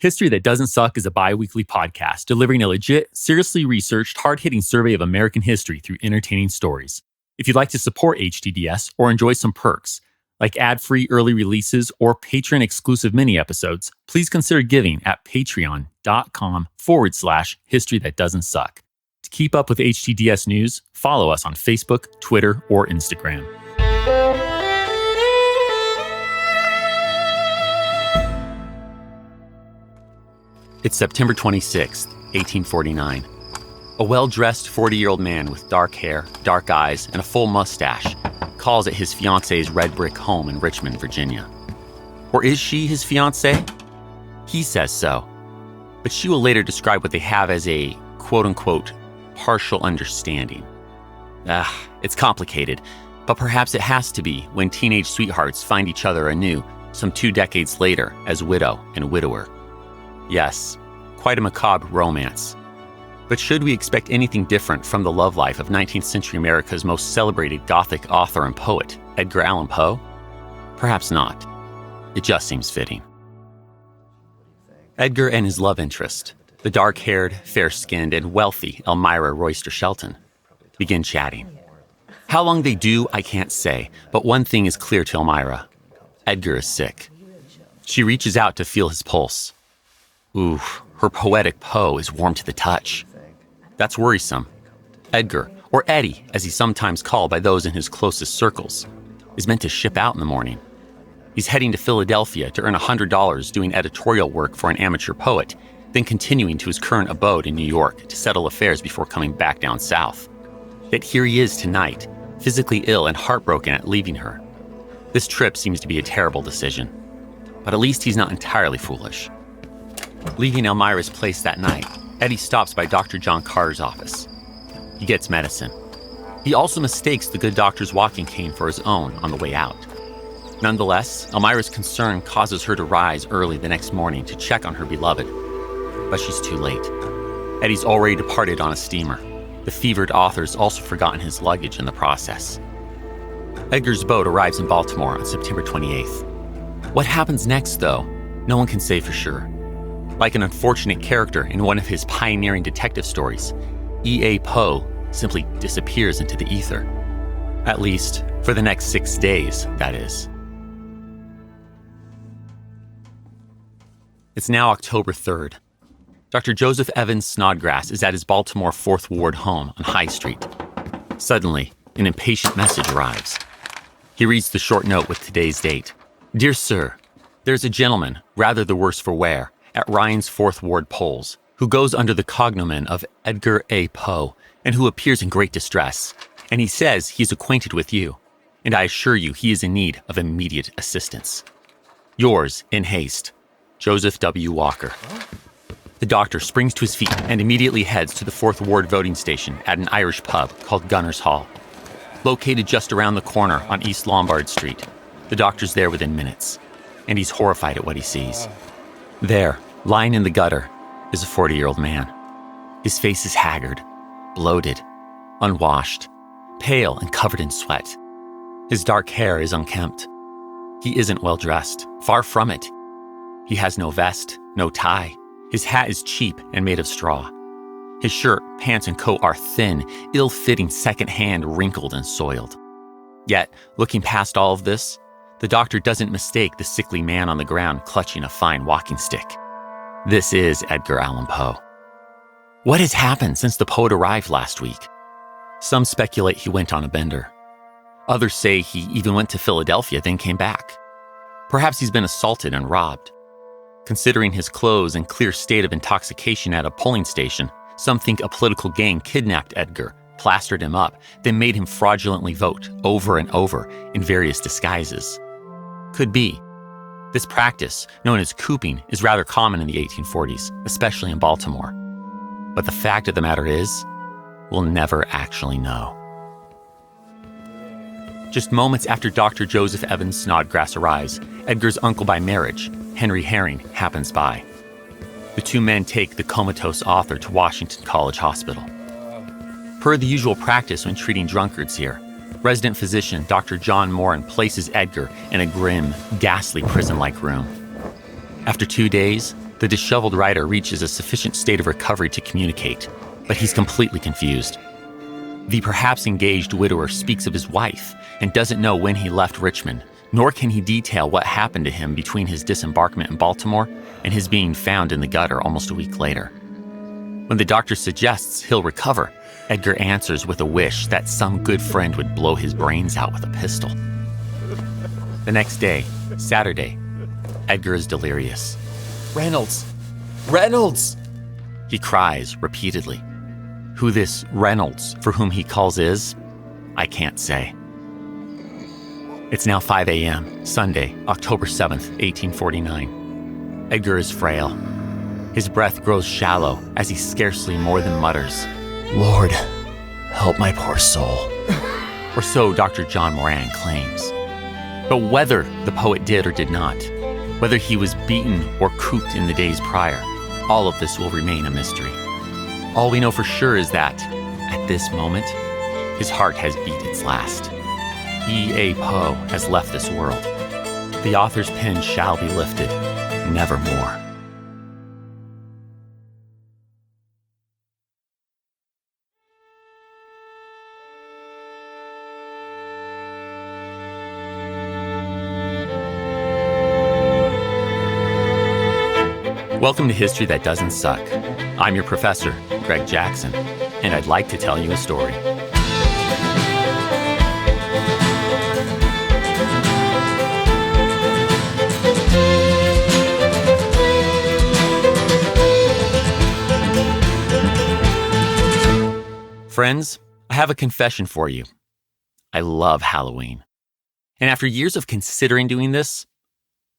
History That Doesn't Suck is a bi-weekly podcast delivering a legit, seriously researched, hard-hitting survey of American history through entertaining stories. If you'd like to support HTDS or enjoy some perks, like ad-free early releases or patron-exclusive mini-episodes, please consider giving at patreon.com/History That Doesn't Suck. To keep up with HTDS news, follow us on Facebook, Twitter, or Instagram. It's September 26th, 1849. A well-dressed 40-year-old man with dark hair, dark eyes, and a full mustache calls at his fiancée's red brick home in Richmond, Virginia. Or is she his fiancée? He says so. But she will later describe what they have as a quote-unquote partial understanding. It's complicated, but perhaps it has to be when teenage sweethearts find each other anew some 2 decades later as widow and widower. Yes, quite a macabre romance. But should we expect anything different from the love life of 19th century America's most celebrated Gothic author and poet, Edgar Allan Poe? Perhaps not. It just seems fitting. Edgar and his love interest, the dark-haired, fair-skinned, and wealthy Elmira Royster Shelton, begin chatting. How long they do, I can't say, but one thing is clear to Elmira. Edgar is sick. She reaches out to feel his pulse. Ooh, her poetic Poe is warm to the touch. That's worrisome. Edgar, or Eddie, as he's sometimes called by those in his closest circles, is meant to ship out in the morning. He's heading to Philadelphia to earn $100 doing editorial work for an amateur poet, then continuing to his current abode in New York to settle affairs before coming back down south. Yet here he is tonight, physically ill and heartbroken at leaving her. This trip seems to be a terrible decision, but at least he's not entirely foolish. Leaving Elmira's place that night, Eddie stops by Dr. John Carter's office. He gets medicine. He also mistakes the good doctor's walking cane for his own on the way out. Nonetheless, Elmira's concern causes her to rise early the next morning to check on her beloved. But she's too late. Eddie's already departed on a steamer. The fevered author's also forgotten his luggage in the process. Edgar's boat arrives in Baltimore on September 28th. What happens next, though, no one can say for sure. Like an unfortunate character in one of his pioneering detective stories, E.A. Poe simply disappears into the ether. At least, for the next 6 days, that is. It's now October 3rd. Dr. Joseph Evans Snodgrass is at his Baltimore 4th Ward home on High Street. Suddenly, an impatient message arrives. He reads the short note with today's date. Dear Sir, there's a gentleman, rather the worse for wear, at Ryan's 4th Ward polls, who goes under the cognomen of Edgar A. Poe, and who appears in great distress. And he says he's acquainted with you, and I assure you he is in need of immediate assistance. Yours, in haste, Joseph W. Walker. The doctor springs to his feet and immediately heads to the 4th Ward voting station at an Irish pub called Gunner's Hall. Located just around the corner on East Lombard Street, the doctor's there within minutes, and he's horrified at what he sees. There, lying in the gutter, is a 40-year-old man. His face is haggard, bloated, unwashed, pale and covered in sweat. His dark hair is unkempt. He isn't well dressed, far from it. He has no vest, no tie. His hat is cheap and made of straw. His shirt, pants, and coat are thin, ill-fitting, second-hand, wrinkled, and soiled. Yet, looking past all of this, the doctor doesn't mistake the sickly man on the ground clutching a fine walking stick. This is Edgar Allan Poe. What has happened since the poet arrived last week? Some speculate he went on a bender. Others say he even went to Philadelphia, then came back. Perhaps he's been assaulted and robbed. Considering his clothes and clear state of intoxication at a polling station, some think a political gang kidnapped Edgar, plastered him up, then made him fraudulently vote over and over in various disguises. Could be. This practice, known as cooping, is rather common in the 1840s, especially in Baltimore. But the fact of the matter is, we'll never actually know. Just moments after Dr. Joseph Evans Snodgrass arrives, Edgar's uncle by marriage, Henry Herring, happens by. The two men take the comatose author to Washington College Hospital. Per the usual practice when treating drunkards here, resident physician Dr. John Moran places Edgar in a grim, ghastly prison-like room. After 2 days, The disheveled writer reaches a sufficient state of recovery to communicate, but he's completely confused. The perhaps engaged widower speaks of his wife and doesn't know when he left Richmond, nor can he detail what happened to him between his disembarkment in Baltimore and his being found in the gutter almost a week later. When the doctor suggests he'll recover, Edgar answers with a wish that some good friend would blow his brains out with a pistol. The next day, Saturday, Edgar is delirious. "Reynolds! Reynolds!" he cries repeatedly. Who this Reynolds for whom he calls is, I can't say. It's now 5 a.m., Sunday, October 7th, 1849. Edgar is frail. His breath grows shallow as he scarcely more than mutters, "Lord, help my poor soul." Or so Dr. John Moran claims. But whether the poet did or did not, whether he was beaten or cooped in the days prior, all of this will remain a mystery. All we know for sure is that, at this moment, his heart has beat its last. E.A. Poe has left this world. The author's pen shall be lifted, nevermore. Welcome to History That Doesn't Suck. I'm your professor, Greg Jackson, and I'd like to tell you a story. Friends, I have a confession for you. I love Halloween. And after years of considering doing this,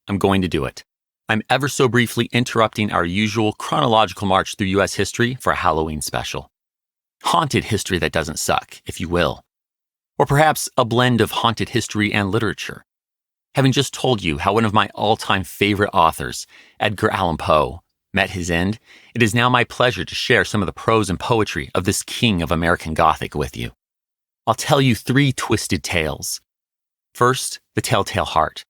I'm going to do it. I'm ever so briefly interrupting our usual chronological march through U.S. history for a Halloween special. Haunted history that doesn't suck, if you will. Or perhaps a blend of haunted history and literature. Having just told you how one of my all-time favorite authors, Edgar Allan Poe, met his end, it is now my pleasure to share some of the prose and poetry of this king of American Gothic with you. I'll tell you 3 twisted tales. First, the Telltale Heart.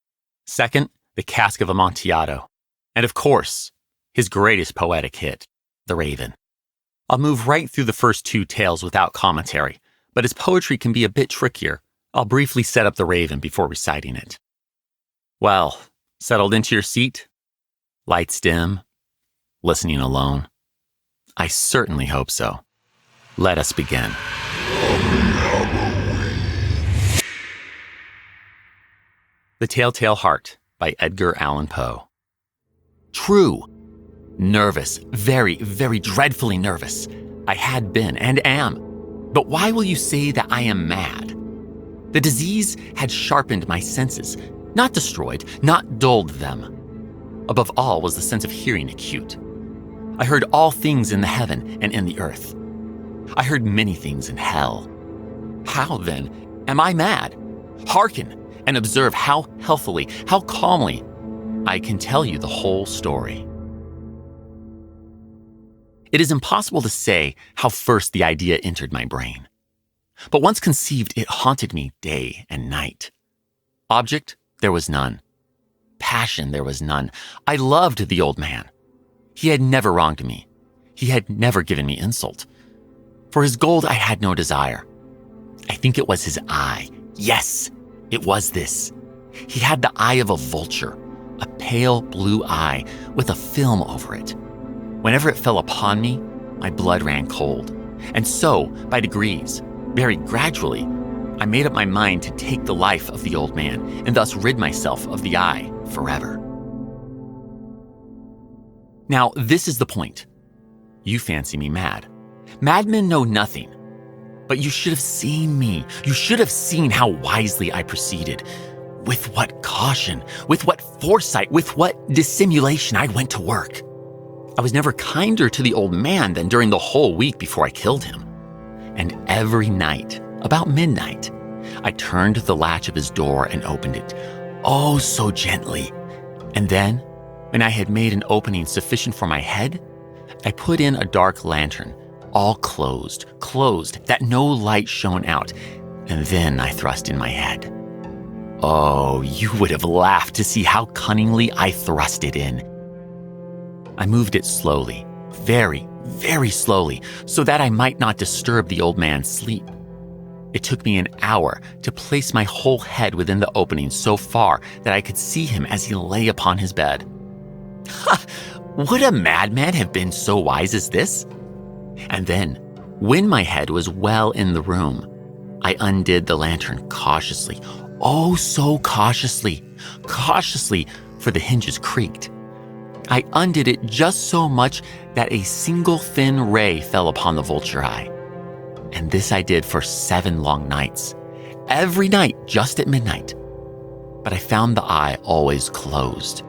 Second, the Cask of Amontillado. And of course, his greatest poetic hit, The Raven. I'll move right through the first 2 tales without commentary, but as poetry can be a bit trickier, I'll briefly set up The Raven before reciting it. Well, settled into your seat? Lights dim? Listening alone? I certainly hope so. Let us begin. The Telltale Heart by Edgar Allan Poe. True. Nervous, very, very dreadfully nervous. I had been and am. But why will you say that I am mad? The disease had sharpened my senses, not destroyed, not dulled them. Above all was the sense of hearing acute. I heard all things in the heaven and in the earth. I heard many things in hell. How, then, am I mad? Hearken and observe how healthily, how calmly I can tell you the whole story. It is impossible to say how first the idea entered my brain. But once conceived, it haunted me day and night. Object, there was none. Passion, there was none. I loved the old man. He had never wronged me. He had never given me insult. For his gold, I had no desire. I think it was his eye. Yes, it was this. He had the eye of a vulture, a pale blue eye with a film over it. Whenever it fell upon me, my blood ran cold. And so, by degrees, very gradually, I made up my mind to take the life of the old man and thus rid myself of the eye forever. Now, this is the point. You fancy me mad. Madmen know nothing. But you should have seen me. You should have seen how wisely I proceeded. With what caution, with what foresight, with what dissimulation I went to work. I was never kinder to the old man than during the whole week before I killed him. And every night, about midnight, I turned the latch of his door and opened it, oh so gently. And then, when I had made an opening sufficient for my head, I put in a dark lantern, all closed, that no light shone out, and then I thrust in my head. Oh, you would have laughed to see how cunningly I thrust it in. I moved it slowly, very, very slowly, so that I might not disturb the old man's sleep. It took me an hour to place my whole head within the opening so far that I could see him as he lay upon his bed. Ha! Would a madman have been so wise as this? And then, when my head was well in the room, I undid the lantern cautiously, oh so cautiously, for the hinges creaked. I undid it just so much that a single thin ray fell upon the vulture eye. And this I did for 7 long nights, every night just at midnight. But I found the eye always closed.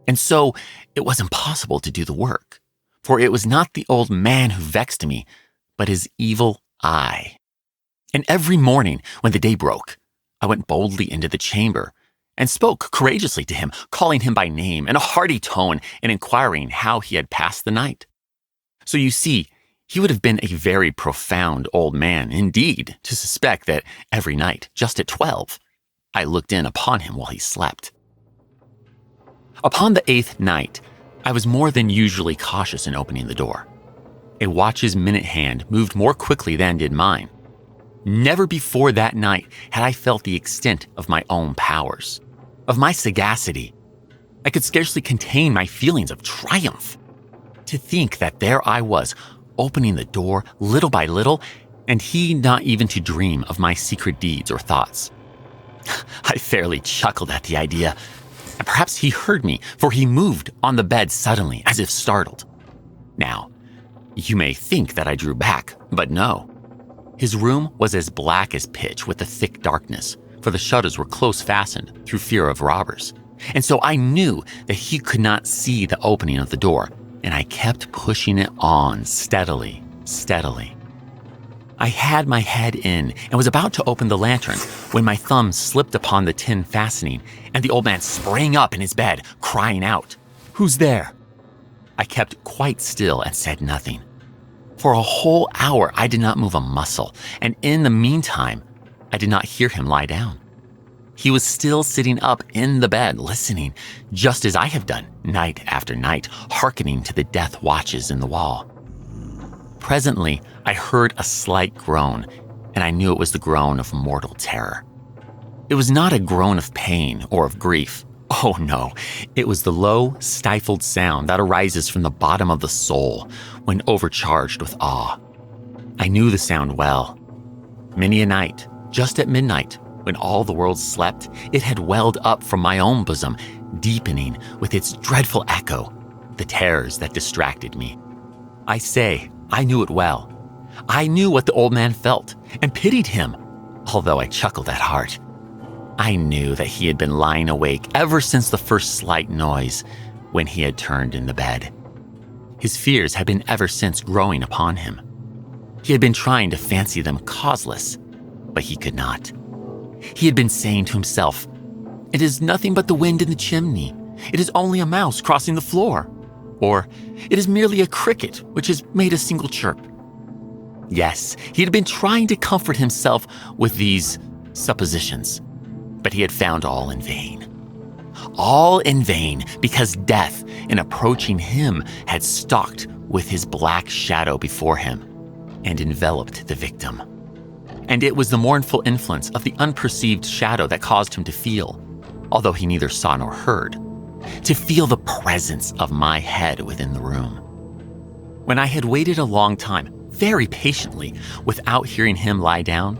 And so it was impossible to do the work, for it was not the old man who vexed me, but his evil eye. And every morning when the day broke, I went boldly into the chamber and spoke courageously to him, calling him by name in a hearty tone and inquiring how he had passed the night. So you see, he would have been a very profound old man indeed to suspect that every night, just at 12, I looked in upon him while he slept. Upon the 8th night, I was more than usually cautious in opening the door. A watch's minute hand moved more quickly than did mine. Never before that night had I felt the extent of my own powers, of my sagacity. I could scarcely contain my feelings of triumph. To think that there I was, opening the door little by little, and he not even to dream of my secret deeds or thoughts. I fairly chuckled at the idea, and perhaps he heard me, for he moved on the bed suddenly, as if startled. Now, you may think that I drew back, but no. His room was as black as pitch with the thick darkness, for the shutters were close fastened through fear of robbers. And so I knew that he could not see the opening of the door, and I kept pushing it on steadily. I had my head in and was about to open the lantern when my thumb slipped upon the tin fastening, and the old man sprang up in his bed, crying out, "Who's there?" I kept quite still and said nothing. For a whole hour I did not move a muscle, and in the meantime, I did not hear him lie down. He was still sitting up in the bed, listening, just as I have done night after night, hearkening to the death watches in the wall. Presently, I heard a slight groan, and I knew it was the groan of mortal terror. It was not a groan of pain or of grief. Oh no, it was the low, stifled sound that arises from the bottom of the soul when overcharged with awe. I knew the sound well. Many a night, just at midnight, when all the world slept, it had welled up from my own bosom, deepening with its dreadful echo the terrors that distracted me. I say, I knew it well. I knew what the old man felt and pitied him, although I chuckled at heart. I knew that he had been lying awake ever since the first slight noise when he had turned in the bed. His fears had been ever since growing upon him. He had been trying to fancy them causeless, but he could not. He had been saying to himself, "It is nothing but the wind in the chimney. It is only a mouse crossing the floor." Or, "It is merely a cricket which has made a single chirp." Yes, he had been trying to comfort himself with these suppositions, but he had found all in vain. All in vain, because death, in approaching him, had stalked with his black shadow before him and enveloped the victim. And it was the mournful influence of the unperceived shadow that caused him to feel, although he neither saw nor heard, to feel the presence of my head within the room. When I had waited a long time, very patiently, without hearing him lie down,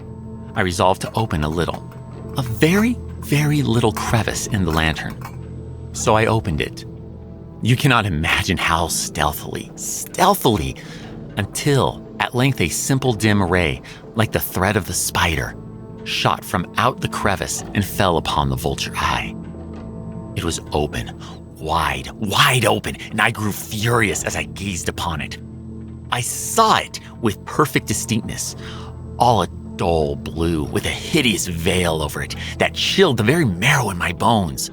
I resolved to open a very, very little crevice in the lantern. So I opened it. You cannot imagine how stealthily, until at length a simple dim ray, like the thread of the spider, shot from out the crevice and fell upon the vulture eye. It was open, wide open, and I grew furious as I gazed upon it. I saw it with perfect distinctness, all a dull blue with a hideous veil over it that chilled the very marrow in my bones.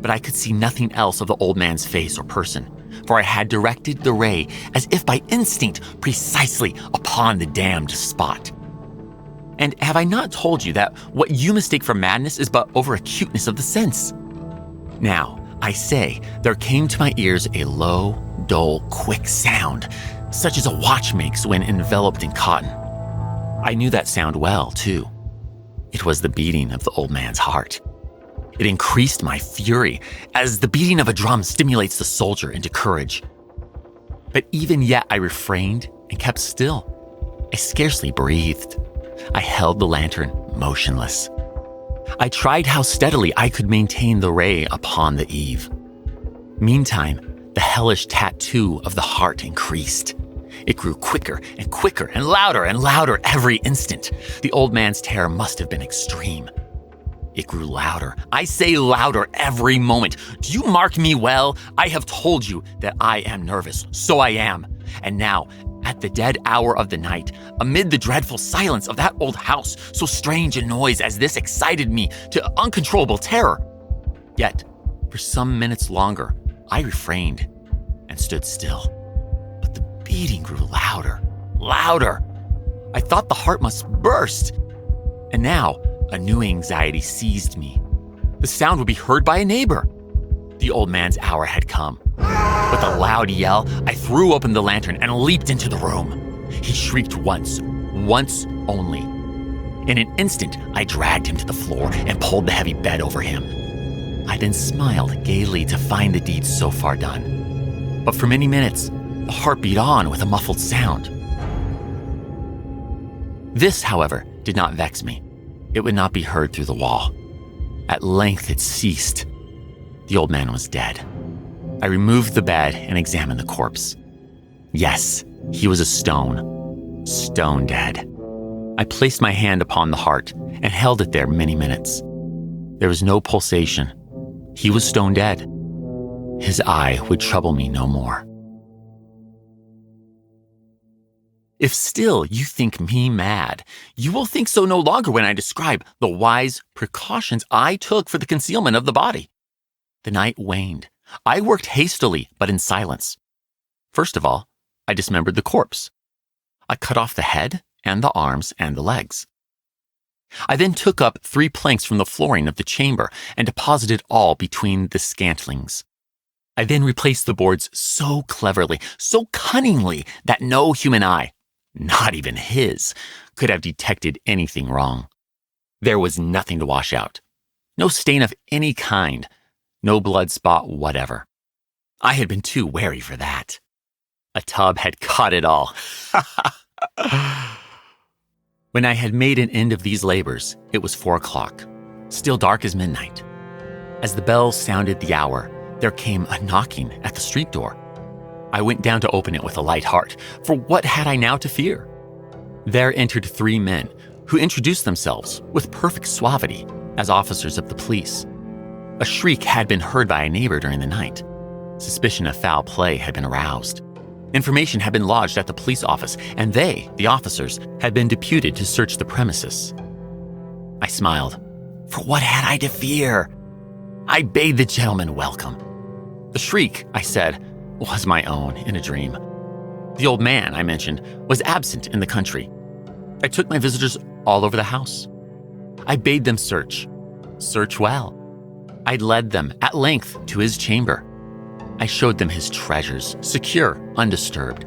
But I could see nothing else of the old man's face or person, for I had directed the ray as if by instinct precisely upon the damned spot. And have I not told you that what you mistake for madness is but over-acuteness of the sense? Now, I say, there came to my ears a low, dull, quick sound, such as a watch makes when enveloped in cotton. I knew that sound well, too. It was the beating of the old man's heart. It increased my fury, as the beating of a drum stimulates the soldier into courage. But even yet I refrained and kept still. I scarcely breathed. I held the lantern motionless. I tried how steadily I could maintain the ray upon the eve. Meantime, the hellish tattoo of the heart increased. It grew quicker and quicker and louder every instant. The old man's terror must have been extreme. It grew louder. I say louder every moment. Do you mark me well? I have told you that I am nervous. So I am. And now, at the dead hour of the night, amid the dreadful silence of that old house, so strange a noise as this excited me to uncontrollable terror. Yet, for some minutes longer, I refrained and stood still. But the beating grew louder. I thought the heart must burst. And now, a new anxiety seized me. The sound would be heard by a neighbor. The old man's hour had come. With a loud yell, I threw open the lantern and leaped into the room. He shrieked once only. In an instant, I dragged him to the floor and pulled the heavy bed over him. I then smiled gaily to find the deed so far done. But for many minutes, the heart beat on with a muffled sound. This, however, did not vex me. It would not be heard through the wall. At length it ceased. The old man was dead. I removed the bed and examined the corpse. Yes, he was a stone dead. I placed my hand upon the heart and held it there many minutes. There was no pulsation. He was stone dead. His eye would trouble me no more. If still you think me mad, you will think so no longer when I describe the wise precautions I took for the concealment of the body. The night waned. I worked hastily, but in silence. First of all, I dismembered the corpse. I cut off the head and the arms and the legs. I then took up 3 planks from the flooring of the chamber and deposited all between the scantlings. I then replaced the boards so cleverly, so cunningly, that no human eye, not even his, could have detected anything wrong. There was nothing to wash out. No stain of any kind. No blood spot whatever. I had been too wary for that. A tub had caught it all. When I had made an end of these labors, it was 4 o'clock, still dark as midnight. As the bell sounded the hour, there came a knocking at the street door. I went down to open it with a light heart, for what had I now to fear? There entered 3 men, who introduced themselves, with perfect suavity, as officers of the police. A shriek had been heard by a neighbor during the night. Suspicion of foul play had been aroused. Information had been lodged at the police office, and they, the officers, had been deputed to search the premises. I smiled. For what had I to fear? I bade the gentleman welcome. The shriek, I said, was my own in a dream. The old man, I mentioned, was absent in the country. I took my visitors all over the house. I bade them search well. I led them at length to his chamber. I showed them his treasures, secure, undisturbed.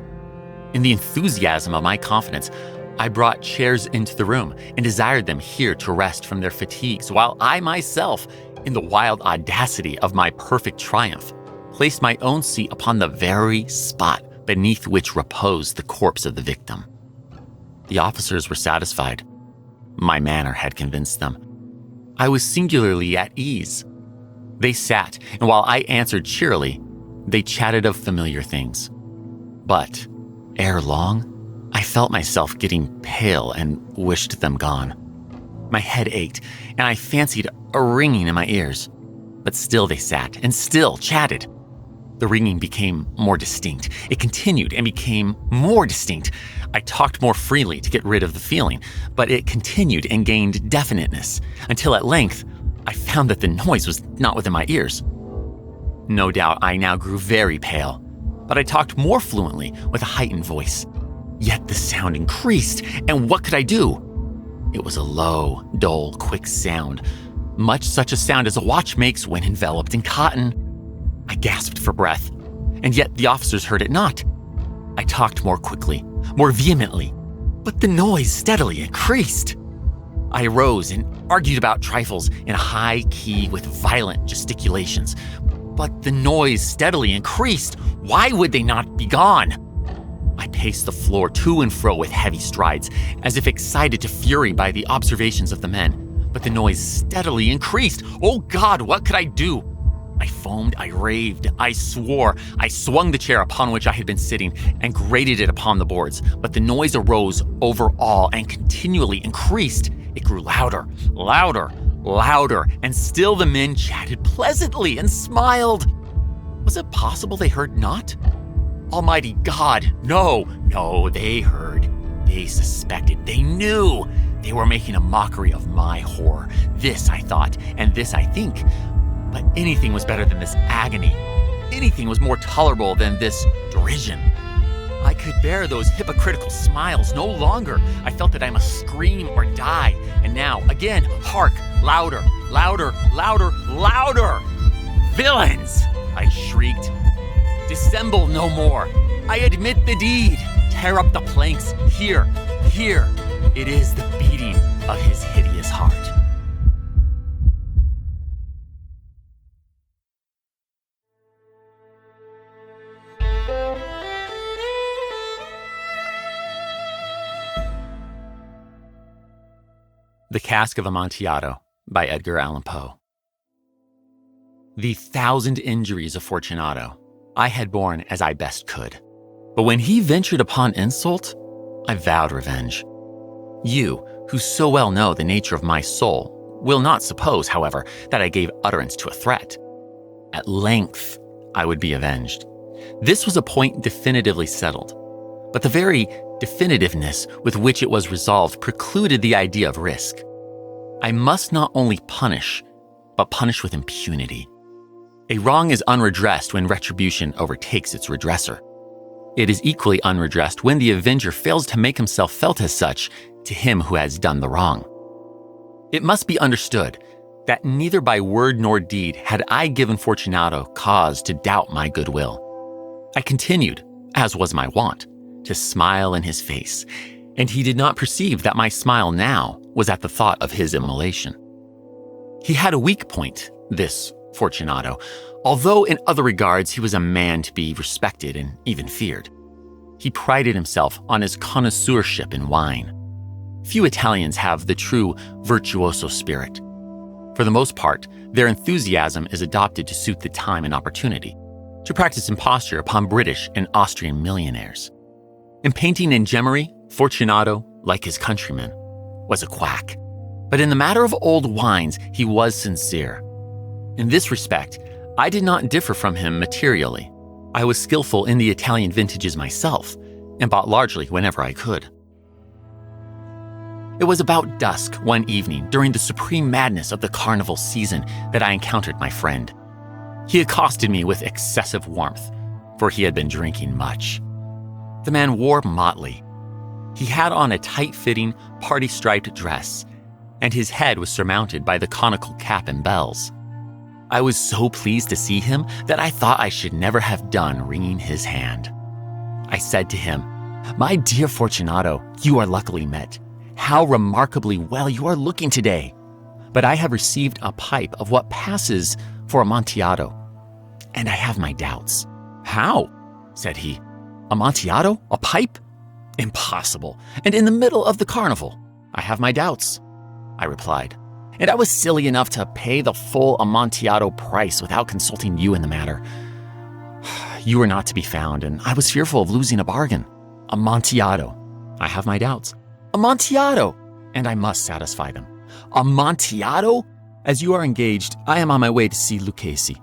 In the enthusiasm of my confidence, I brought chairs into the room and desired them here to rest from their fatigues, while I myself, in the wild audacity of my perfect triumph, placed my own seat upon the very spot beneath which reposed the corpse of the victim. The officers were satisfied. My manner had convinced them. I was singularly at ease. They sat, and while I answered cheerily, they chatted of familiar things. But, ere long, I felt myself getting pale and wished them gone. My head ached, and I fancied a ringing in my ears. But still they sat, and still chatted. The ringing became more distinct. It continued and became more distinct. I talked more freely to get rid of the feeling, but it continued and gained definiteness, until at length, I found that the noise was not within my ears. No doubt I now grew very pale, but I talked more fluently with a heightened voice. Yet the sound increased, and what could I do? It was a low, dull, quick sound, much such a sound as a watch makes when enveloped in cotton. I gasped for breath, and yet the officers heard it not. I talked more quickly, more vehemently, but the noise steadily increased. I arose and argued about trifles in a high key with violent gesticulations, but the noise steadily increased. Why would they not be gone? I paced the floor to and fro with heavy strides, as if excited to fury by the observations of the men, but the noise steadily increased. Oh God, what could I do? I foamed, I raved, I swore. I swung the chair upon which I had been sitting and grated it upon the boards, but the noise arose over all and continually increased. It grew louder, louder, louder, and still the men chatted pleasantly and smiled. Was it possible they heard not? Almighty God, no, they heard. They suspected, they knew. They were making a mockery of my horror. This I thought, and this I think. But anything was better than this agony. Anything was more tolerable than this derision. I could bear those hypocritical smiles no longer. I felt that I must scream or die. And now, again, hark, louder, louder, louder, louder. Villains, I shrieked. Dissemble no more. I admit the deed. Tear up the planks. Here. It is the beating of his hideous heart. The Cask of Amontillado by Edgar Allan Poe. The 1,000 injuries of Fortunato I had borne as I best could. But when he ventured upon insult, I vowed revenge. You, who so well know the nature of my soul, will not suppose, however, that I gave utterance to a threat. At length, I would be avenged. This was a point definitively settled. But the very definitiveness with which it was resolved precluded the idea of risk. I must not only punish, but punish with impunity. A wrong is unredressed when retribution overtakes its redresser. It is equally unredressed when the avenger fails to make himself felt as such to him who has done the wrong. It must be understood that neither by word nor deed had I given Fortunato cause to doubt my goodwill. I continued, as was my wont, to smile in his face, and he did not perceive that my smile now was at the thought of his immolation. He had a weak point, this Fortunato, although in other regards he was a man to be respected and even feared. He prided himself on his connoisseurship in wine. Few Italians have the true virtuoso spirit. For the most part, their enthusiasm is adopted to suit the time and opportunity, to practice imposture upon British and Austrian millionaires. In painting and gemmery, Fortunato, like his countrymen, was a quack. But in the matter of old wines, he was sincere. In this respect, I did not differ from him materially. I was skillful in the Italian vintages myself, and bought largely whenever I could. It was about dusk one evening during the supreme madness of the carnival season that I encountered my friend. He accosted me with excessive warmth, for he had been drinking much. The man wore motley. He had on a tight-fitting, party-striped dress, and his head was surmounted by the conical cap and bells. I was so pleased to see him that I thought I should never have done wringing his hand. I said to him, "My dear Fortunato, you are luckily met. How remarkably well you are looking today. But I have received a pipe of what passes for Amontillado, and I have my doubts." "How?" said he. "Amontillado? A pipe? Impossible, and in the middle of the carnival." "I have my doubts," I replied, "and I was silly enough to pay the full Amontillado price without consulting you in the matter. You were not to be found, and I was fearful of losing a bargain. Amontillado. I have my doubts. Amontillado, and I must satisfy them. Amontillado? As you are engaged, I am on my way to see Lucchesi.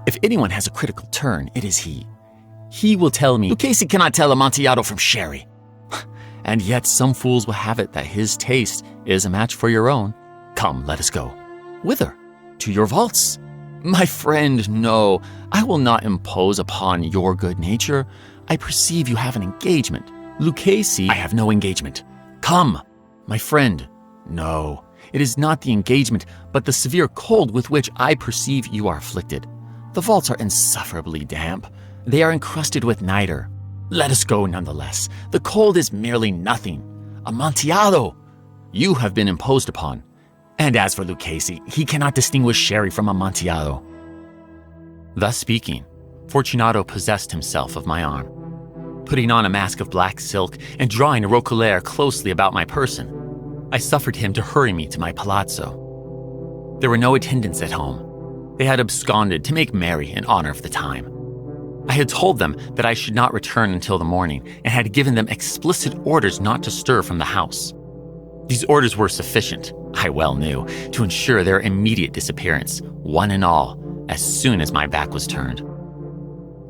If anyone has a critical turn, it is he. He will tell me, Lucchesi cannot tell Amontillado from sherry. And yet some fools will have it that his taste is a match for your own. Come, let us go." "Whither?" "To your vaults." "My friend, no. I will not impose upon your good nature. I perceive you have an engagement. Lucchesi—" "I have no engagement." "Come." "My friend, no. It is not the engagement, but the severe cold with which I perceive you are afflicted. The vaults are insufferably damp. They are encrusted with niter. Let us go nonetheless. The cold is merely nothing. Amontillado! You have been imposed upon. And as for Lucchese, he cannot distinguish sherry from Amontillado." Thus speaking, Fortunato possessed himself of my arm. Putting on a mask of black silk and drawing a roquelaire closely about my person, I suffered him to hurry me to my palazzo. There were no attendants at home. They had absconded to make merry in honor of the time. I had told them that I should not return until the morning and had given them explicit orders not to stir from the house. These orders were sufficient, I well knew, to ensure their immediate disappearance, one and all, as soon as my back was turned.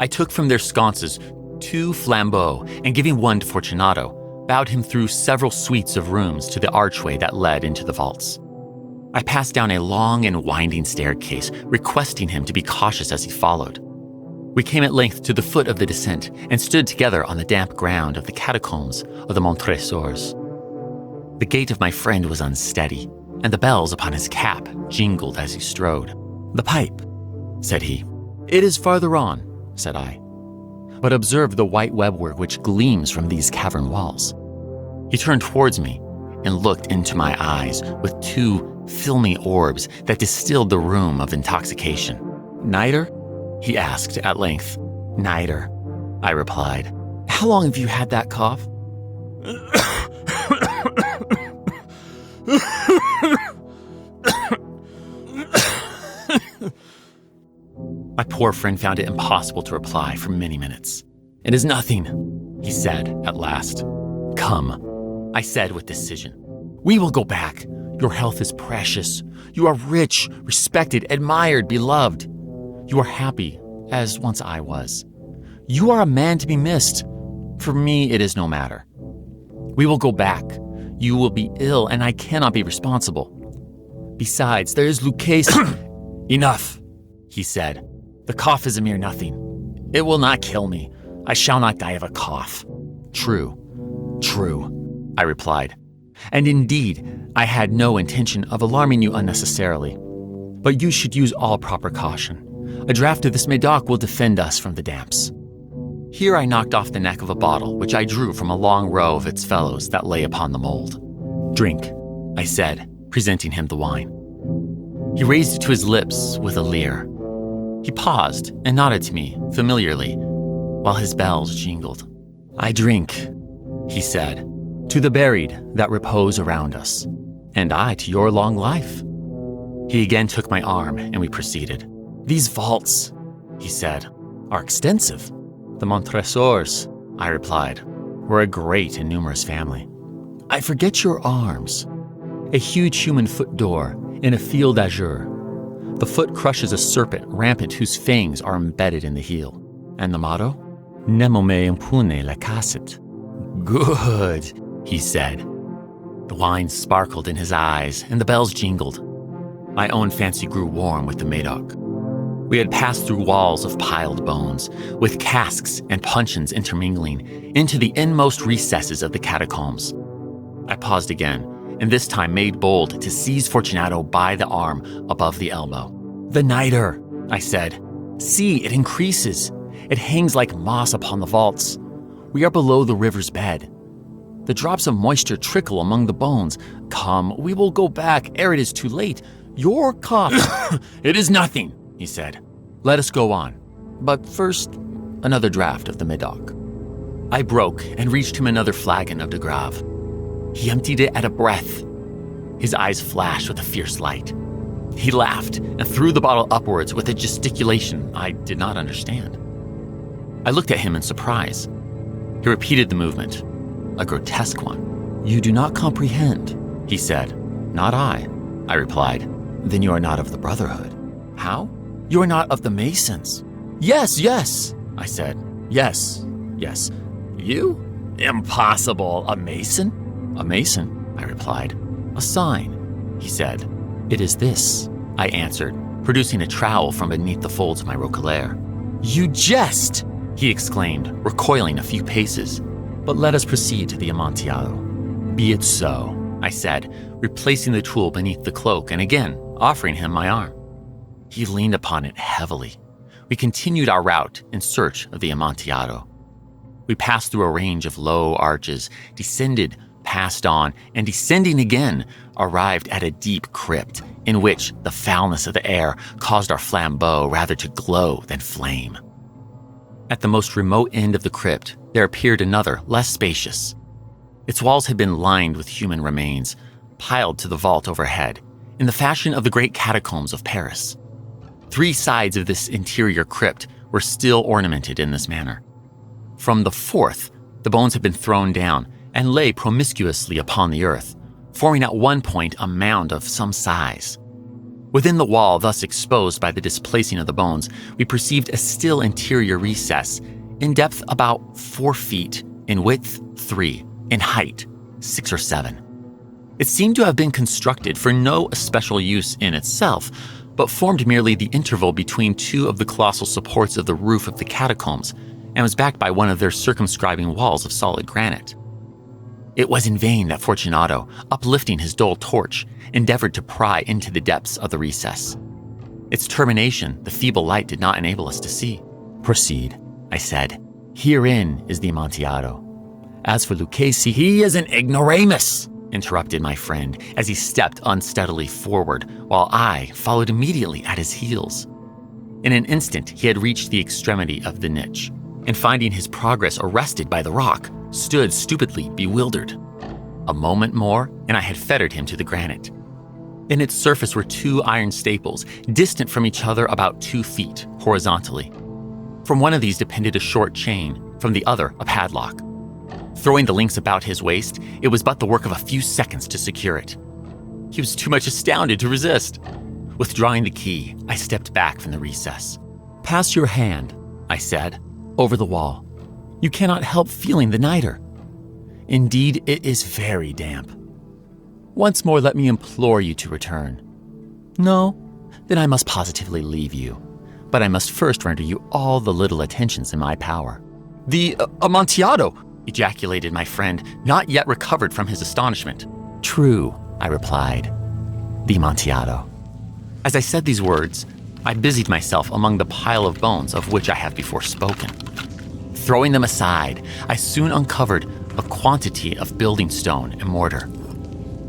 I took from their sconces 2 flambeaux and giving one to Fortunato, bowed him through several suites of rooms to the archway that led into the vaults. I passed down a long and winding staircase, requesting him to be cautious as he followed. We came at length to the foot of the descent and stood together on the damp ground of the catacombs of the Montresors. The gait of my friend was unsteady, and the bells upon his cap jingled as he strode. "The pipe," said he. "It is farther on," said I. "But observe the white webwork which gleams from these cavern walls." He turned towards me and looked into my eyes with 2 filmy orbs that distilled the rheum of intoxication. "Niter?" he asked at length. "Niter," I replied. "How long have you had that cough?" My poor friend found it impossible to reply for many minutes. "It is nothing," he said at last. "Come," I said with decision. "We will go back. Your health is precious. You are rich, respected, admired, beloved. You are happy, as once I was. You are a man to be missed. For me, it is no matter. We will go back. You will be ill, and I cannot be responsible. Besides, there is Lucchese." "Enough," he said. "The cough is a mere nothing. It will not kill me. I shall not die of a cough." "True, true," I replied. "And indeed, I had no intention of alarming you unnecessarily. But you should use all proper caution. A draught of this Medoc will defend us from the damps." Here I knocked off the neck of a bottle, which I drew from a long row of its fellows that lay upon the mold. "Drink," I said, presenting him the wine. He raised it to his lips with a leer. He paused and nodded to me familiarly, while his bells jingled. "I drink," he said, "to the buried that repose around us, and I to your long life." He again took my arm, and we proceeded. "These vaults," he said, "are extensive." "The Montresors," I replied, "were a great and numerous family." "I forget your arms." "A huge human foot door in a field azure. The foot crushes a serpent rampant whose fangs are embedded in the heel. And the motto? Nemo me impune lacessit." "Good," he said. The wine sparkled in his eyes, and the bells jingled. My own fancy grew warm with the Medoc. We had passed through walls of piled bones, with casks and puncheons intermingling, into the inmost recesses of the catacombs. I paused again, and this time made bold to seize Fortunato by the arm above the elbow. "The niter," I said. "See, it increases. It hangs like moss upon the vaults. We are below the river's bed. The drops of moisture trickle among the bones. Come, we will go back ere it is too late. Your cough..." "It is nothing," he said. "Let us go on. But first, another draught of the Medoc." I broke and reached him another flagon of de Grave. He emptied it at a breath. His eyes flashed with a fierce light. He laughed and threw the bottle upwards with a gesticulation I did not understand. I looked at him in surprise. He repeated the movement, a grotesque one. "You do not comprehend," he said. "Not I," I replied. "Then you are not of the Brotherhood." "How? You are not of the Masons?" "Yes, yes," I said. "Yes, yes. You? Impossible. A Mason?" "A Mason," I replied. "A sign," he said. "It is this," I answered, producing a trowel from beneath the folds of my roquelaire. "You jest!" he exclaimed, recoiling a few paces. "But let us proceed to the Amontillado." "Be it so," I said, replacing the tool beneath the cloak and again offering him my arm. He leaned upon it heavily, we continued our route in search of the Amontillado. We passed through a range of low arches, descended, passed on, and descending again, arrived at a deep crypt in which the foulness of the air caused our flambeau rather to glow than flame. At the most remote end of the crypt, there appeared another, less spacious. Its walls had been lined with human remains, piled to the vault overhead, in the fashion of the great catacombs of Paris. 3 sides of this interior crypt were still ornamented in this manner. From the 4th, the bones had been thrown down and lay promiscuously upon the earth, forming at one point a mound of some size. Within the wall thus exposed by the displacing of the bones, we perceived a still interior recess, in depth about 4 feet, in width 3, in height 6 or 7. It seemed to have been constructed for no especial use in itself, but formed merely the interval between 2 of the colossal supports of the roof of the catacombs, and was backed by one of their circumscribing walls of solid granite. It was in vain that Fortunato, uplifting his dull torch, endeavored to pry into the depths of the recess. Its termination the feeble light did not enable us to see. "Proceed," I said. "Herein is the Amontillado. As for Lucchesi, he is an ignoramus," interrupted my friend as he stepped unsteadily forward, while I followed immediately at his heels. In an instant, he had reached the extremity of the niche, and finding his progress arrested by the rock, stood stupidly bewildered. A moment more, and I had fettered him to the granite. In its surface were 2 iron staples, distant from each other about 2 feet, horizontally. From one of these depended a short chain, from the other a padlock. Throwing the links about his waist, it was but the work of a few seconds to secure it. He was too much astounded to resist. Withdrawing the key, I stepped back from the recess. "Pass your hand," I said, "over the wall. You cannot help feeling the niter. Indeed, it is very damp. Once more, let me implore you to return. No? Then I must positively leave you. But I must first render you all the little attentions in my power." "The Amontillado!" ejaculated my friend, not yet recovered from his astonishment. "True," I replied. "The Amontillado." As I said these words, I busied myself among the pile of bones of which I have before spoken. Throwing them aside, I soon uncovered a quantity of building stone and mortar.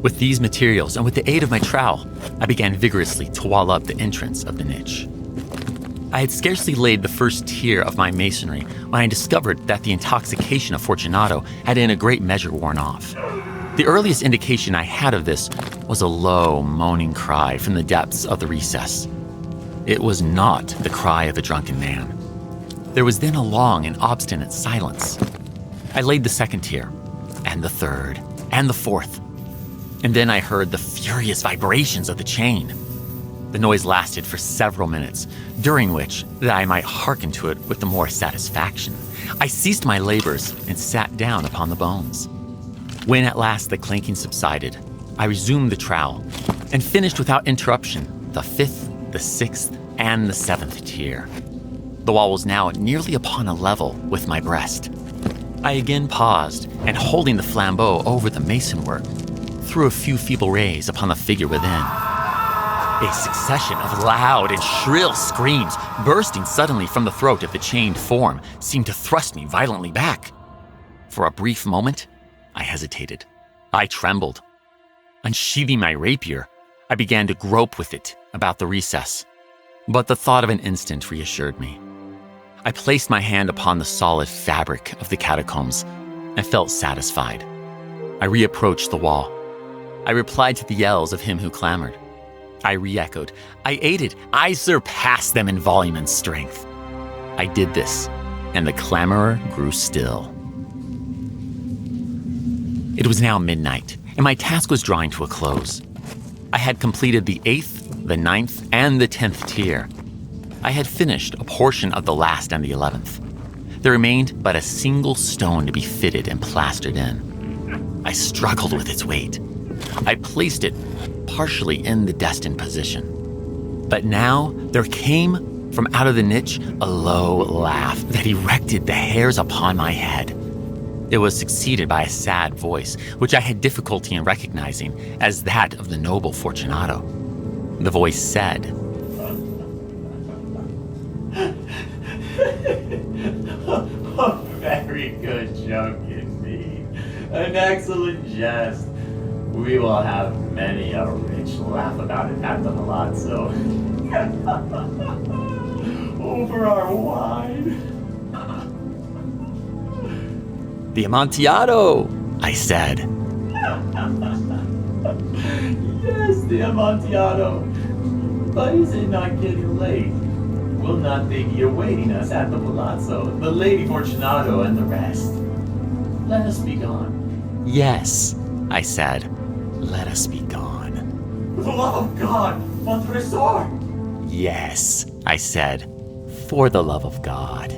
With these materials and with the aid of my trowel, I began vigorously to wall up the entrance of the niche. I had scarcely laid the first tier of my masonry when I discovered that the intoxication of Fortunato had in a great measure worn off. The earliest indication I had of this was a low, moaning cry from the depths of the recess. It was not the cry of a drunken man. There was then a long and obstinate silence. I laid the 2nd tier, and the 3rd, and the 4th, and then I heard the furious vibrations of the chain. The noise lasted for several minutes, during which, that I might hearken to it with the more satisfaction, I ceased my labors and sat down upon the bones. When at last the clanking subsided, I resumed the trowel, and finished without interruption the 5th, the 6th, and the 7th tier. The wall was now nearly upon a level with my breast. I again paused, and holding the flambeau over the masonwork, threw a few feeble rays upon the figure within. A succession of loud and shrill screams, bursting suddenly from the throat of the chained form, seemed to thrust me violently back. For a brief moment, I hesitated. I trembled. Unsheathing my rapier, I began to grope with it about the recess. But the thought of an instant reassured me. I placed my hand upon the solid fabric of the catacombs and felt satisfied. I reapproached the wall. I replied to the yells of him who clamored. I re-echoed. I aided. I surpassed them in volume and strength. I did this, and the clamorer grew still. It was now midnight, and my task was drawing to a close. I had completed the 8th, the 9th, and the 10th tier. I had finished a portion of the last and the 11th. There remained but a single stone to be fitted and plastered in. I struggled with its weight. I placed it partially in the destined position. But now there came from out of the niche a low laugh that erected the hairs upon my head. It was succeeded by a sad voice, which I had difficulty in recognizing as that of the noble Fortunato. The voice said, very good joke indeed. An excellent jest. We will have many a rich laugh about it at the palazzo. Over our wine. The Amontillado, I said. Yes, the Amontillado. But is it not getting late? Will not they be awaiting us at the palazzo, the Lady Fortunato and the rest? Let us be gone. Yes, I said. Let us be gone. For the love of God, Montresor! Yes, I said. For the love of God.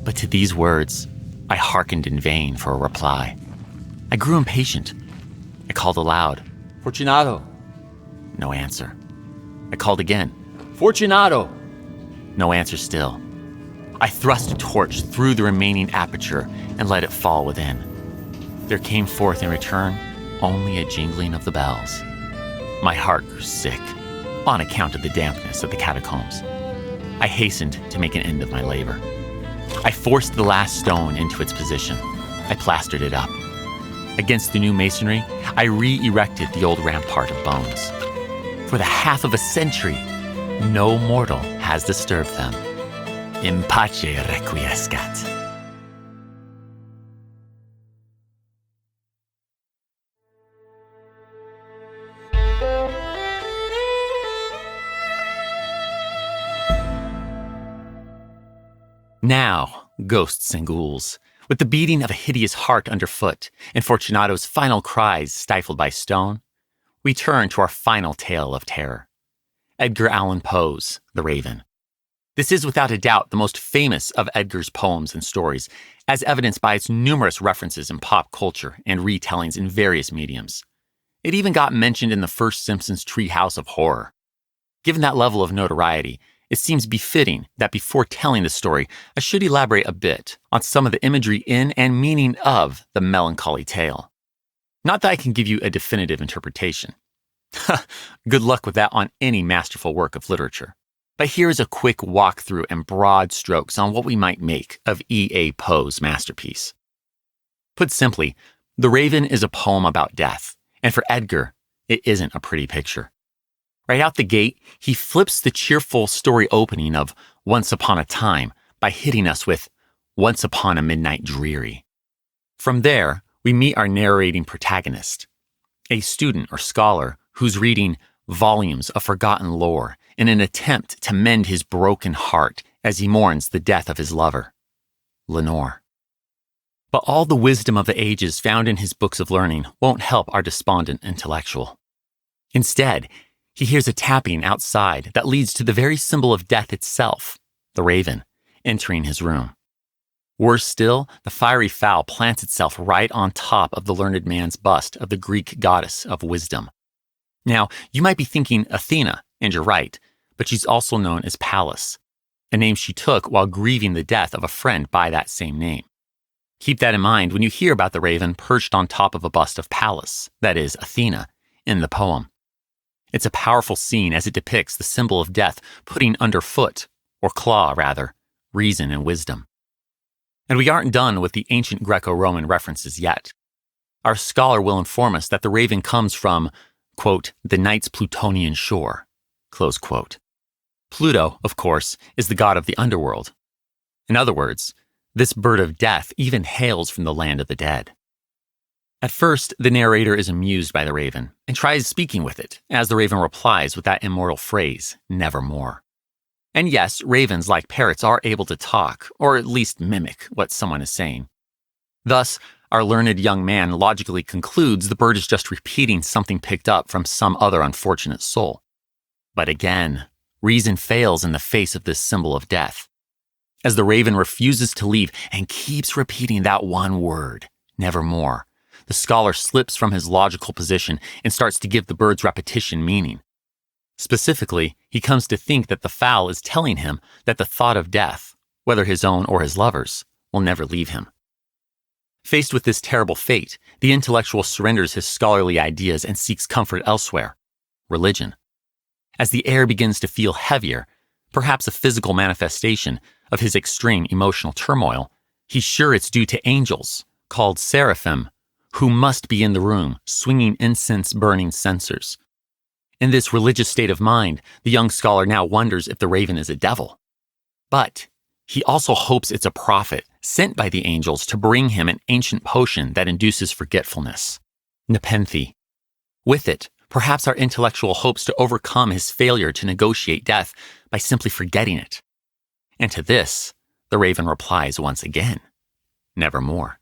But to these words, I hearkened in vain for a reply. I grew impatient. I called aloud, Fortunato. No answer. I called again, Fortunato. No answer still. I thrust a torch through the remaining aperture and let it fall within. There came forth in return only a jingling of the bells. My heart grew sick on account of the dampness of the catacombs. I hastened to make an end of my labor. I forced the last stone into its position. I plastered it up. Against the new masonry, I re-erected the old rampart of bones. For the half of a century, no mortal has disturbed them. In pace requiescat. Now, ghosts and ghouls, with the beating of a hideous heart underfoot and Fortunato's final cries stifled by stone, we turn to our final tale of terror. Edgar Allan Poe's The Raven. This is without a doubt the most famous of Edgar's poems and stories, as evidenced by its numerous references in pop culture and retellings in various mediums. It even got mentioned in the first Simpsons Treehouse of Horror. Given that level of notoriety, it seems befitting that before telling the story, I should elaborate a bit on some of the imagery in and meaning of the melancholy tale. Not that I can give you a definitive interpretation. Good luck with that on any masterful work of literature. But here is a quick walkthrough and broad strokes on what we might make of E.A. Poe's masterpiece. Put simply, The Raven is a poem about death, and for Edgar, it isn't a pretty picture. Right out the gate, he flips the cheerful story opening of Once Upon a Time by hitting us with Once Upon a Midnight Dreary. From there, we meet our narrating protagonist, a student or scholar who's reading volumes of forgotten lore in an attempt to mend his broken heart as he mourns the death of his lover, Lenore. But all the wisdom of the ages found in his books of learning won't help our despondent intellectual. Instead, he hears a tapping outside that leads to the very symbol of death itself, the raven, entering his room. Worse still, the fiery fowl plants itself right on top of the learned man's bust of the Greek goddess of wisdom. Now, you might be thinking Athena, and you're right, but she's also known as Pallas, a name she took while grieving the death of a friend by that same name. Keep that in mind when you hear about the raven perched on top of a bust of Pallas, that is, Athena, in the poem. It's a powerful scene as it depicts the symbol of death putting underfoot, or claw rather, reason and wisdom. And we aren't done with the ancient Greco-Roman references yet. Our scholar will inform us that the raven comes from, quote, the night's Plutonian shore, close quote. Pluto, of course, is the god of the underworld. In other words, this bird of death even hails from the land of the dead. At first, the narrator is amused by the raven and tries speaking with it, as the raven replies with that immortal phrase, nevermore. And yes, ravens, like parrots, are able to talk, or at least mimic what someone is saying. Thus, our learned young man logically concludes the bird is just repeating something picked up from some other unfortunate soul. But again, reason fails in the face of this symbol of death. As the raven refuses to leave and keeps repeating that one word, nevermore, the scholar slips from his logical position and starts to give the bird's repetition meaning. Specifically, he comes to think that the fowl is telling him that the thought of death, whether his own or his lover's, will never leave him. Faced with this terrible fate, the intellectual surrenders his scholarly ideas and seeks comfort elsewhere, religion. As the air begins to feel heavier, perhaps a physical manifestation of his extreme emotional turmoil, He's sure it's due to angels, called seraphim, who must be in the room, swinging incense-burning censers. In this religious state of mind, the young scholar now wonders if the raven is a devil. But he also hopes it's a prophet sent by the angels to bring him an ancient potion that induces forgetfulness, nepenthe. With it, perhaps our intellectual hopes to overcome his failure to negotiate death by simply forgetting it. And to this, the raven replies once again, nevermore.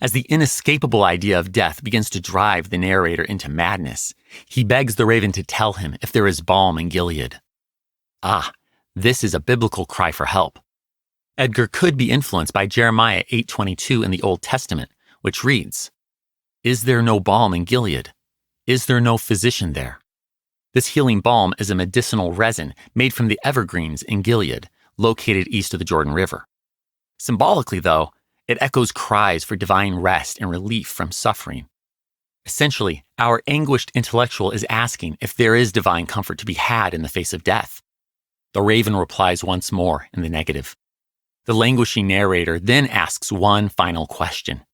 As the inescapable idea of death begins to drive the narrator into madness, he begs the raven to tell him if there is balm in Gilead. Ah, this is a biblical cry for help. Edgar could be influenced by Jeremiah 8:22 in the Old Testament, which reads, "Is there no balm in Gilead? Is there no physician there?" This healing balm is a medicinal resin made from the evergreens in Gilead, located east of the Jordan River. Symbolically, though, it echoes cries for divine rest and relief from suffering. Essentially, our anguished intellectual is asking if there is divine comfort to be had in the face of death. The raven replies once more in the negative. The languishing narrator then asks one final question.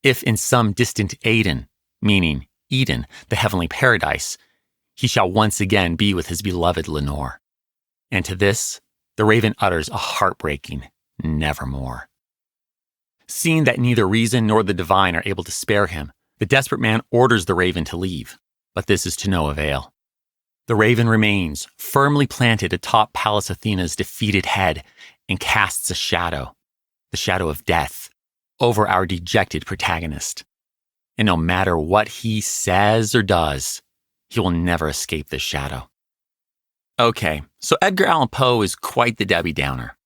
If in some distant Aden, meaning Eden, the heavenly paradise, he shall once again be with his beloved Lenore. And to this, the raven utters a heartbreaking nevermore. Seeing that neither reason nor the divine are able to spare him, the desperate man orders the raven to leave, but this is to no avail. The raven remains firmly planted atop Pallas Athena's defeated head and casts a shadow, the shadow of death, over our dejected protagonist. And no matter what he says or does, he will never escape this shadow. Okay, so Edgar Allan Poe is quite the Debbie Downer.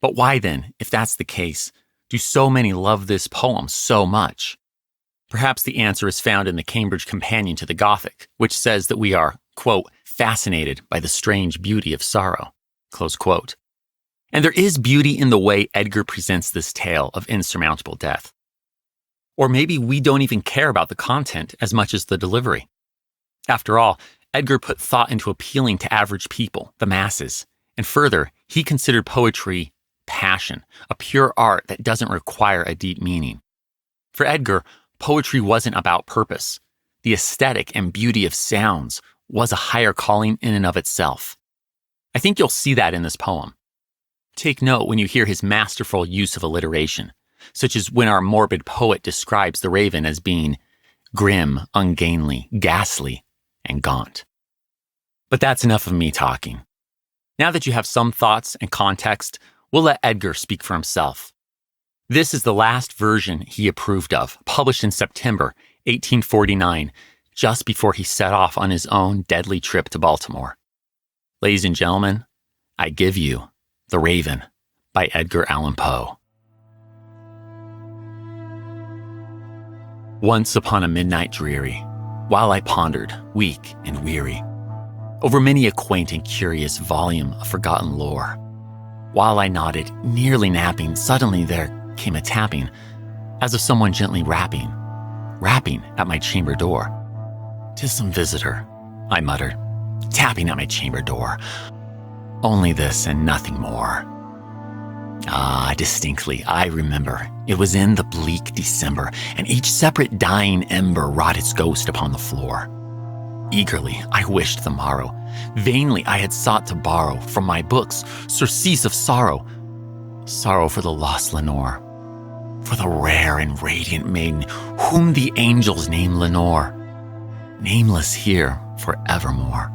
But why then, if that's the case, do so many love this poem so much? Perhaps the answer is found in the Cambridge Companion to the Gothic, which says that we are, quote, fascinated by the strange beauty of sorrow, close quote. And there is beauty in the way Edgar presents this tale of insurmountable death. Or maybe we don't even care about the content as much as the delivery. After all, Edgar put thought into appealing to average people, the masses, and further, he considered poetry passion, a pure art that doesn't require a deep meaning. For Edgar, poetry wasn't about purpose. The aesthetic and beauty of sounds was a higher calling in and of itself. I think you'll see that in this poem. Take note when you hear his masterful use of alliteration, such as when our morbid poet describes the raven as being grim, ungainly, ghastly, and gaunt. But that's enough of me talking. Now that you have some thoughts and context, we'll let Edgar speak for himself. This is the last version he approved of, published in September 1849, just before he set off on his own deadly trip to Baltimore. Ladies and gentlemen, I give you The Raven by Edgar Allan Poe. Once upon a midnight dreary, while I pondered, weak and weary, over many a quaint and curious volume of forgotten lore, while I nodded, nearly napping, suddenly there came a tapping, as of someone gently rapping at my chamber door. "'Tis some visitor," I muttered, "tapping at my chamber door. Only this and nothing more." Ah, distinctly, I remember. It was in the bleak December, and each separate dying ember wrought its ghost upon the floor. Eagerly, I wished the morrow. Vainly, I had sought to borrow from my books surcease of sorrow. Sorrow for the lost Lenore, for the rare and radiant maiden whom the angels name Lenore, nameless here forevermore.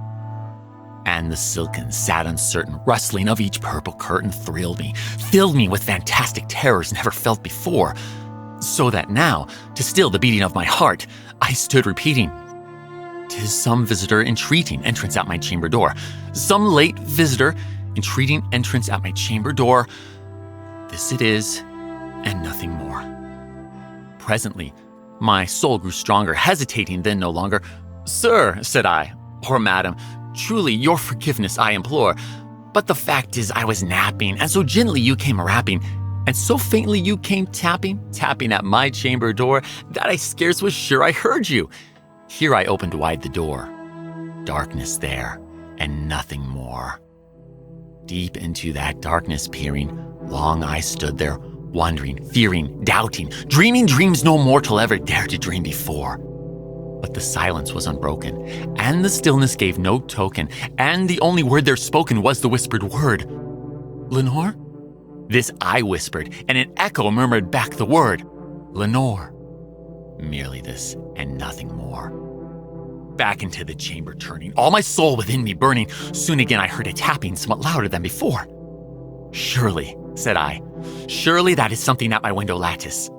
And the silken, sad, uncertain rustling of each purple curtain thrilled me, filled me with fantastic terrors never felt before, so that now, to still the beating of my heart, I stood repeating, "'Tis some visitor entreating entrance at my chamber door, some late visitor entreating entrance at my chamber door. This it is, and nothing more." Presently, my soul grew stronger, hesitating then no longer. "Sir," said I, "or madam, truly your forgiveness I implore. But the fact is I was napping, and so gently you came rapping, and so faintly you came tapping at my chamber door, that I scarce was sure I heard you. Here I opened wide the door. Darkness there, and nothing more. Deep into that darkness peering, long I stood there, wondering, fearing, doubting, dreaming dreams no mortal ever dared to dream before. But the silence was unbroken, and the stillness gave no token, and the only word there spoken was the whispered word. "Lenore?" This I whispered, and an echo murmured back the word. "Lenore." Merely this, and nothing more. Back into the chamber turning, all my soul within me burning, soon again I heard a tapping somewhat louder than before. "Surely," said I, "surely that is something at my window lattice.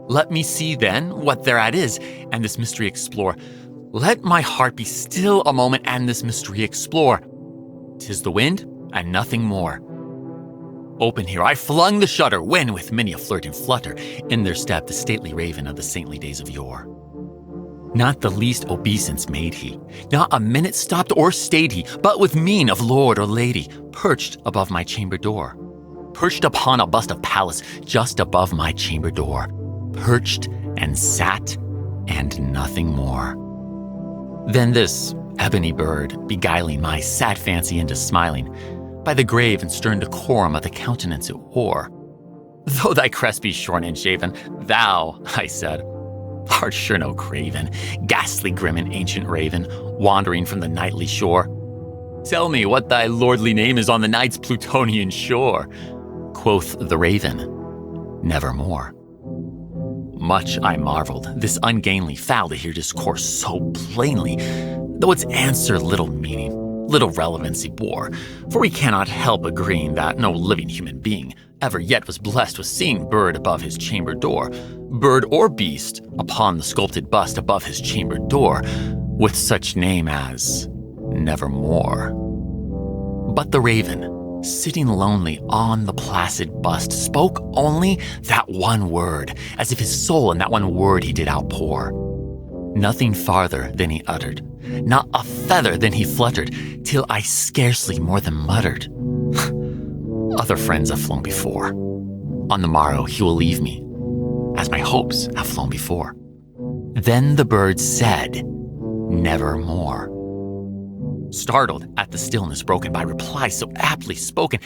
Let me see, then, what thereat is, and this mystery explore. Let my heart be still a moment, and this mystery explore. 'Tis the wind, and nothing more." Open here I flung the shutter, when, with many a flirt and flutter, in there stepped the stately raven of the saintly days of yore. Not the least obeisance made he, not a minute stopped or stayed he, but with mien of lord or lady, perched above my chamber door. Perched upon a bust of Pallas, just above my chamber door. Perched and sat, and nothing more. Then this ebony bird, beguiling my sad fancy into smiling, by the grave and stern decorum of the countenance it wore. "Though thy crest be shorn and shaven, thou," I said, "art sure no craven, ghastly grim and ancient raven, wandering from the nightly shore. Tell me what thy lordly name is on the night's Plutonian shore." Quoth the raven, "Nevermore." Much I marveled, this ungainly fowl to hear discourse so plainly, though its answer little meaning, little relevancy bore, for we cannot help agreeing that no living human being ever yet was blessed with seeing bird above his chamber door, bird or beast upon the sculpted bust above his chamber door, with such name as Nevermore. But the raven, sitting lonely on the placid bust, spoke only that one word, as if his soul in that one word he did outpour. Nothing farther than he uttered, not a feather than he fluttered, till I scarcely more than muttered. Other friends have flown before. On the morrow he will leave me, as my hopes have flown before. Then the bird said, "Nevermore." Startled at the stillness broken by reply so aptly spoken,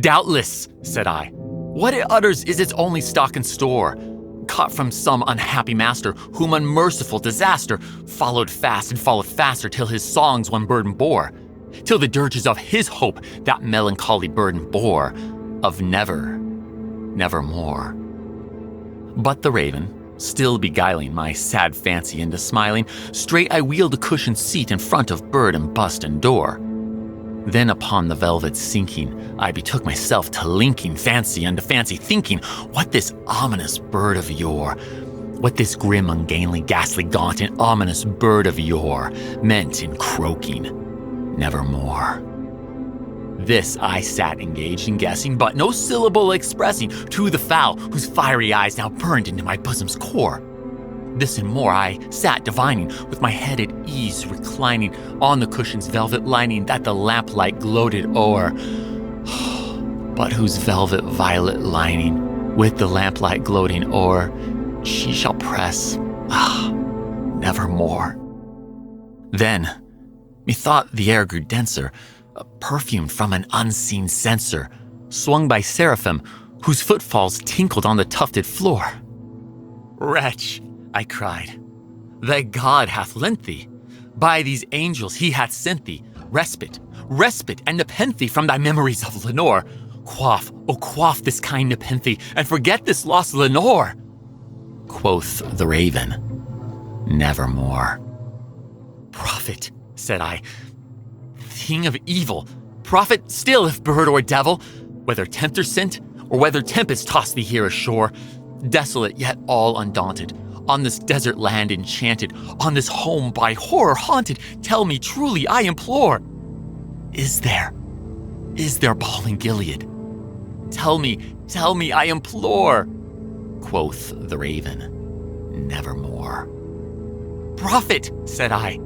"Doubtless," said I, "what it utters is its only stock and store, caught from some unhappy master, whom unmerciful disaster followed fast and followed faster, till his songs one burden bore, till the dirges of his hope that melancholy burden bore, of nevermore." But the raven, still beguiling my sad fancy into smiling, straight I wheeled a cushioned seat in front of bird and bust and door. Then upon the velvet sinking, I betook myself to linking fancy unto fancy, thinking what this ominous bird of yore, what this grim, ungainly, ghastly, gaunt, and ominous bird of yore meant in croaking, "Nevermore." This I sat engaged in guessing, but no syllable expressing to the fowl whose fiery eyes now burned into my bosom's core. This and more I sat divining, with my head at ease reclining on the cushion's velvet lining that the lamplight gloated o'er, but whose velvet violet lining, with the lamplight gloating o'er, she shall press, nevermore. Then, methought the air grew denser, perfumed from an unseen censer, swung by seraphim, whose footfalls tinkled on the tufted floor. "Wretch," I cried, "thy God hath lent thee. By these angels he hath sent thee respite, and nepenthe from thy memories of Lenore. Quaff, oh quaff this kind nepenthe, and forget this lost Lenore." Quoth the raven, "Nevermore." "Prophet," said I, "thing of evil, prophet still if bird or devil, whether tempter sent, or whether tempest tossed thee here ashore, desolate yet all undaunted, on this desert land enchanted, on this home by horror haunted, tell me truly, I implore, is there ball in Gilead? Tell me, I implore." Quoth the raven, "Nevermore." "Prophet," said I,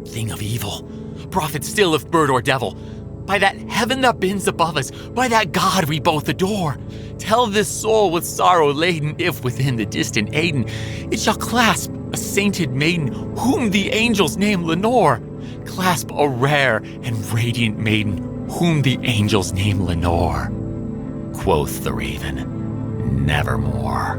"thing of evil, prophet still if bird or devil, by that heaven that bends above us, by that God we both adore, tell this soul with sorrow laden, if within the distant Aden it shall clasp a sainted maiden whom the angels name Lenore, clasp a rare and radiant maiden whom the angels name Lenore." Quoth the raven, nevermore.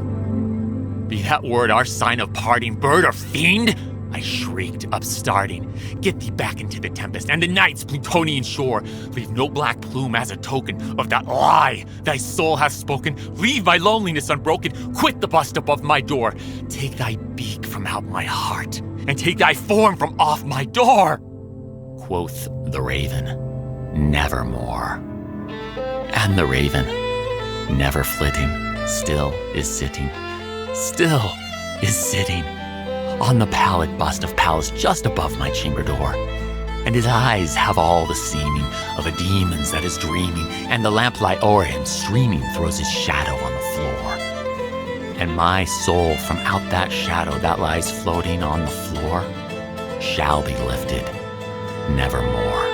Be that word our sign of parting, bird or fiend? I shrieked, upstarting. Get thee back into the tempest and the night's Plutonian shore. Leave no black plume as a token of that lie thy soul hath spoken. Leave my loneliness unbroken. Quit the bust above my door. Take thy beak from out my heart, and take thy form from off my door. Quoth the raven, nevermore. And the raven, never flitting, still is sitting on the pallid bust of Pallas just above my chamber door. And his eyes have all the seeming of a demon's that is dreaming, and the lamplight o'er him streaming throws his shadow on the floor. And my soul from out that shadow that lies floating on the floor shall be lifted nevermore.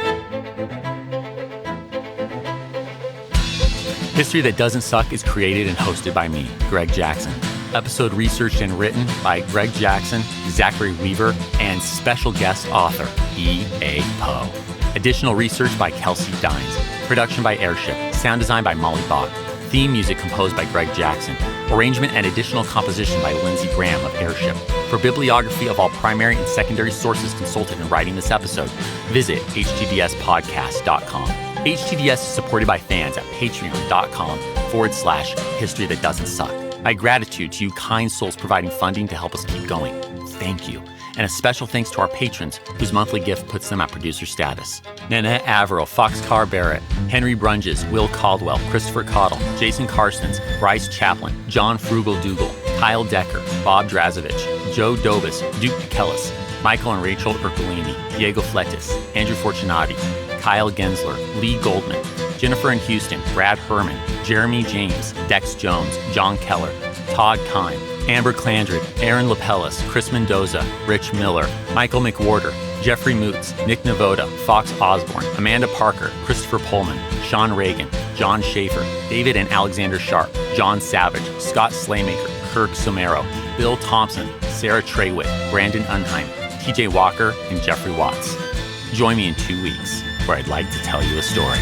History That Doesn't Suck is created and hosted by me, Greg Jackson. Episode researched and written by Greg Jackson, Zachary Weaver, and special guest author E.A. Poe. Additional research by Kelsey Dines. Production by Airship. Sound design by Molly Bach. Theme music composed by Greg Jackson. Arrangement and additional composition by Lindsey Graham of Airship. For bibliography of all primary and secondary sources consulted in writing this episode, visit htdspodcast.com. HTDS is supported by fans at patreon.com/history that doesn't suck. My gratitude to you kind souls providing funding to help us keep going. Thank you. And a special thanks to our patrons, whose monthly gift puts them at producer status. Nanette Averill, Foxcar Barrett, Henry Brunges, Will Caldwell, Christopher Cottle, Jason Karstens, Bryce Chaplin, John Frugal Dougal, Kyle Decker, Bob Drazovich, Joe Dobis, Duke Kellis, Michael and Rachel Ercolini, Diego Fletis, Andrew Fortunati, Kyle Gensler, Lee Goldman, Jennifer in Houston, Brad Herman, Jeremy James, Dex Jones, John Keller, Todd Kine, Amber Clandred, Aaron Lapellis, Chris Mendoza, Rich Miller, Michael McWhorter, Jeffrey Moots, Nick Navoda, Fox Osborne, Amanda Parker, Christopher Pullman, Sean Reagan, John Schaefer, David and Alexander Sharp, John Savage, Scott Slaymaker, Kirk Somero, Bill Thompson, Sarah Treywick, Brandon Unheim, TJ Walker, and Jeffrey Watts. Join me in 2 weeks, where I'd like to tell you a story.